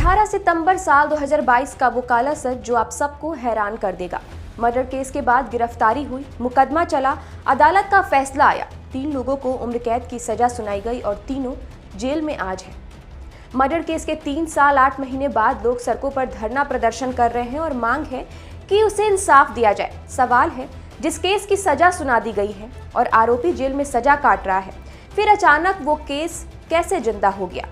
18 सितंबर साल 2022 का वो काला सच जो आप सबको हैरान कर देगा। मर्डर केस के बाद गिरफ्तारी हुई, मुकदमा चला, अदालत का फैसला आया, 3 लोगों को उम्र कैद की सजा सुनाई गई और तीनों जेल में आज हैं। मर्डर केस के 3 साल 8 महीने बाद लोग सड़कों पर धरना प्रदर्शन कर रहे हैं और मांग है कि उसे इंसाफ दिया जाए। सवाल है, जिस केस की सजा सुना दी गई है और आरोपी जेल में सजा काट रहा है, फिर अचानक वो केस कैसे जिंदा हो गया?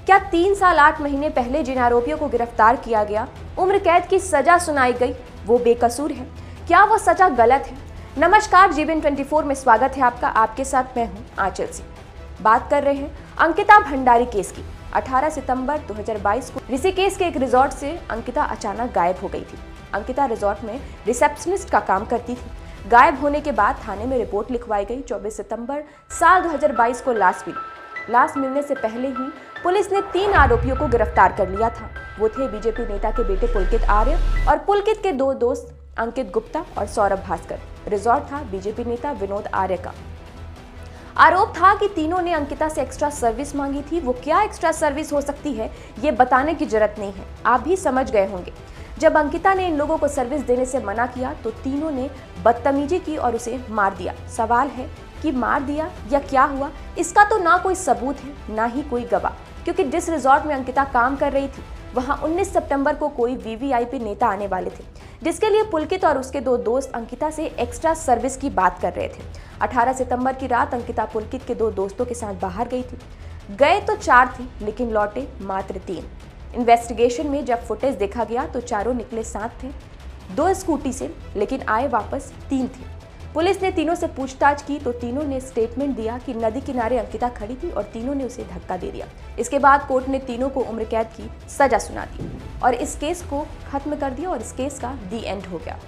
क्या 3 साल 8 महीने पहले जिन आरोपियों को गिरफ्तार किया गया, उम्र कैद की सजा सुनाई गई, वो बेकसूर है? क्या वो सजा गलत है? नमस्कार, जीवन 24 में स्वागत है आपका। आपके साथ मैं हूं आंचल सिंह। बात कर रहे हैं अंकिता भंडारी केस की। 18 सितंबर 2022 को ऋषिकेश के एक रिजॉर्ट से अंकिता अचानक गायब हो गई थी। अंकिता रिजॉर्ट में रिसेप्शनिस्ट का काम करती थी। गायब होने के बाद थाने में रिपोर्ट लिखवाई गई। 24 सितंबर साल 2022 को लाश मिली। लाश मिलने से पहले ही पुलिस ने 3 आरोपियों को गिरफ्तार कर लिया था। वो थे बीजेपी नेता के बेटे पुलकित आर्य और पुलकित के 2 दोस्त अंकित गुप्ता और सौरभ भास्कर। रिजॉर्ट था बीजेपी नेता विनोद आर्य का। आरोप था कि तीनों ने अंकिता से एक्स्ट्रा सर्विस मांगी थी। वो क्या एक्स्ट्रा सर्विस हो सकती है, ये बताने की जरूरत नहीं है, आप भी समझ गए होंगे। जब अंकिता ने इन लोगों को सर्विस देने से मना किया तो तीनों ने बदतमीजी की और उसे मार दिया। सवाल है कि मार दिया या क्या हुआ, इसका तो ना कोई सबूत है ना ही कोई गवाह, क्योंकि जिस रिजॉर्ट में अंकिता काम कर रही थी वहां 19 सितंबर को कोई वीवीआईपी नेता आने वाले थे, जिसके लिए पुलकित और उसके 2 दोस्त अंकिता से एक्स्ट्रा सर्विस की बात कर रहे थे। 18 सितंबर की रात अंकिता पुलकित के 2 दोस्तों के साथ बाहर गई थी। गए तो 4 थे लेकिन लौटे मात्र 3। इन्वेस्टिगेशन में जब फुटेज देखा गया तो चारों निकले 7 थे, 2 स्कूटी से, लेकिन आए वापस 3 थे। पुलिस ने तीनों से पूछताछ की तो तीनों ने स्टेटमेंट दिया कि नदी किनारे अंकिता खड़ी थी और तीनों ने उसे धक्का दे दिया। इसके बाद कोर्ट ने तीनों को उम्र कैद की सजा सुना दी और इस केस को खत्म कर दिया और इस केस का दी एंड हो गया।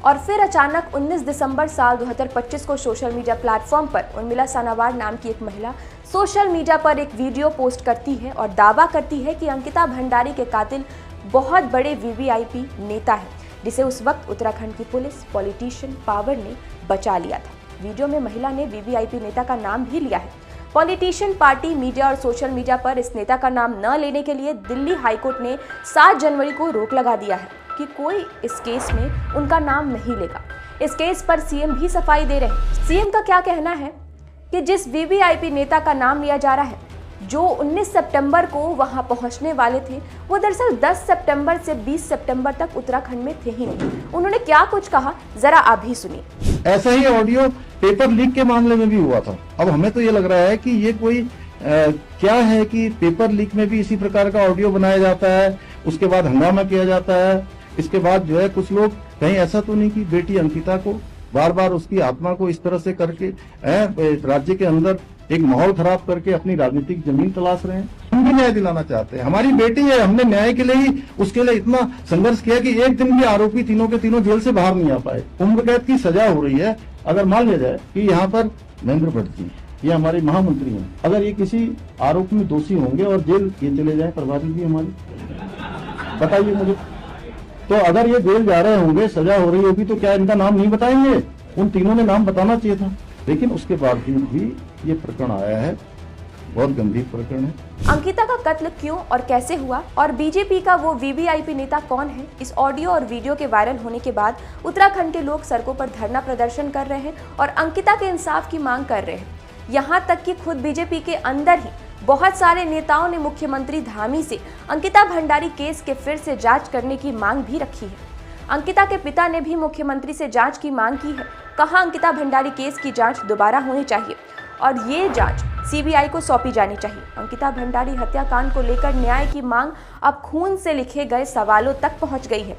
और फिर अचानक 19 दिसंबर साल 2025 को सोशल मीडिया प्लेटफॉर्म पर उर्मिला सानावार नाम की एक महिला सोशल मीडिया पर एक वीडियो पोस्ट करती है और दावा करती है कि अंकिता भंडारी के कातिल बहुत बड़े वीवीआईपी नेता है, जिसे उस वक्त उत्तराखंड की पुलिस, पॉलिटिशियन पावर ने बचा लिया था। वीडियो में महिला ने वीवीआईपी नेता का नाम भी लिया है। पॉलिटिशियन पार्टी, मीडिया और सोशल मीडिया पर इस नेता का नाम न लेने के लिए दिल्ली हाईकोर्ट ने 7 जनवरी को रोक लगा दिया है कि कोई इस केस में उनका नाम नहीं लेगा। इस केस पर सीएम भी सफाई दे रहे हैं। सीएम का क्या कहना है कि जिस वीवीआईपी नेता का नाम लिया जा रहा है, जो 19 सितंबर को वहां पहुंचने वाले थे, वो दरअसल 10 सितंबर से 20 सितंबर तक उत्तराखंड में थे ही नहीं। उन्होंने क्या कुछ कहा, जरा आप भी सुनिए। ऐसा ही ऑडियो पेपर लीक के मामले में भी हुआ था। अब हमें तो ये लग रहा है कि ये कोई क्या है कि पेपर लीक में भी इसी प्रकार का ऑडियो बनाया जाता है, उसके बाद हंगामा किया जाता है। इसके बाद जो है कुछ लोग कहीं ऐसा तो नहीं कि बेटी अंकिता को बार बार उसकी आत्मा को इस तरह से करके राज्य के अंदर एक माहौल खराब करके अपनी राजनीतिक जमीन तलाश रहे हैं। हम भी न्याय दिलाना चाहते हैं, हमारी बेटी है, हमने न्याय के लिए ही उसके लिए इतना संघर्ष किया कि एक दिन भी आरोपी तीनों के तीनों जेल से बाहर नहीं आ पाए। उम्र कैद की सजा हो रही है। अगर मान लिया जाए कि यहाँ पर महेंद्र भट्ट जी, ये हमारे महामंत्री हैं, अगर ये किसी आरोप में दोषी होंगे और जेल ये चले जाए, प्रभारी जी हमारी, बताइए मुझे, तो अगर ये जेल जा रहे होंगे, सजा हो रही होगी, तो क्या इनका नाम नहीं बताएंगे? उन तीनों ने नाम बताना चाहिए था, लेकिन उसके बावजूद भी ये प्रकरण आया है। बहुत गंभीर प्रकरण है। अंकिता का कत्ल क्यों और कैसे हुआ और बीजेपी का वो वीवीआईपी नेता कौन है, इस ऑडियो और वीडियो के वायरल होने के बाद उत्तराखंड के लोग सड़कों पर धरना प्रदर्शन कर रहे हैं और अंकिता के इंसाफ की मांग कर रहे हैं। यहाँ तक कि खुद बीजेपी के अंदर ही बहुत सारे नेताओं ने मुख्यमंत्री धामी से अंकिता भंडारी केस के फिर से जांच करने की मांग भी रखी है। अंकिता के पिता ने भी मुख्यमंत्री से जांच की मांग की है। कहा अंकिता भंडारी केस की जांच दोबारा होनी चाहिए और ये जांच सीबीआई को सौंपी जानी चाहिए। अंकिता भंडारी हत्याकांड को लेकर न्याय की मांग अब खून से लिखे गए सवालों तक पहुंच गई है।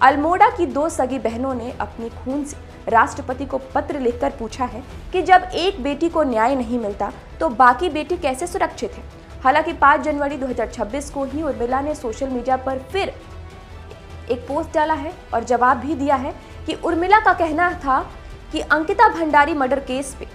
अल्मोड़ा की 2 सगी बहनों ने अपने खून से राष्ट्रपति को पत्र लिखकर पूछा है कि जब एक बेटी को न्याय नहीं मिलता तो बाकी बेटी कैसे सुरक्षित है। हालांकि 5 जनवरी 2026 को ही उर्मिला ने सोशल मीडिया पर फिर एक पोस्ट डाला है और जवाब भी दिया है कि उर्मिला का कहना था कि अंकिता भंडारी मर्डर केस पे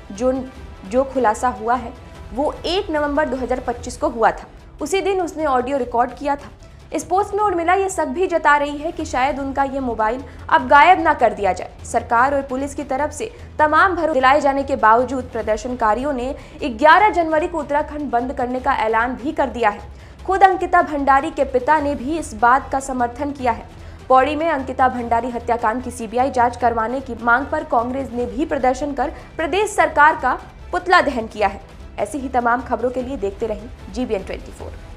जो खुलासा हुआ है वो 1 नवंबर 2025 को हुआ था। उसी दिन उसने ऑडियो रिकॉर्ड किया था। इस पोस्ट में उर्मिला ये शक भी जता रही है कि शायद उनका ये मोबाइल अब गायब ना कर दिया जाए। सरकार और पुलिस की तरफ से तमाम भरोसा दिलाए जाने के बावजूद प्रदर्शनकारियों ने 11 जनवरी को उत्तराखंड बंद करने का ऐलान भी कर दिया है। खुद अंकिता भंडारी के पिता ने भी इस बात का समर्थन किया है। पौड़ी में अंकिता भंडारी हत्याकांड की सीबीआई जांच करवाने की मांग पर कांग्रेस ने भी प्रदर्शन कर प्रदेश सरकार का पुतला दहन किया है। ऐसी ही तमाम खबरों के लिए देखते रहें GBN 24।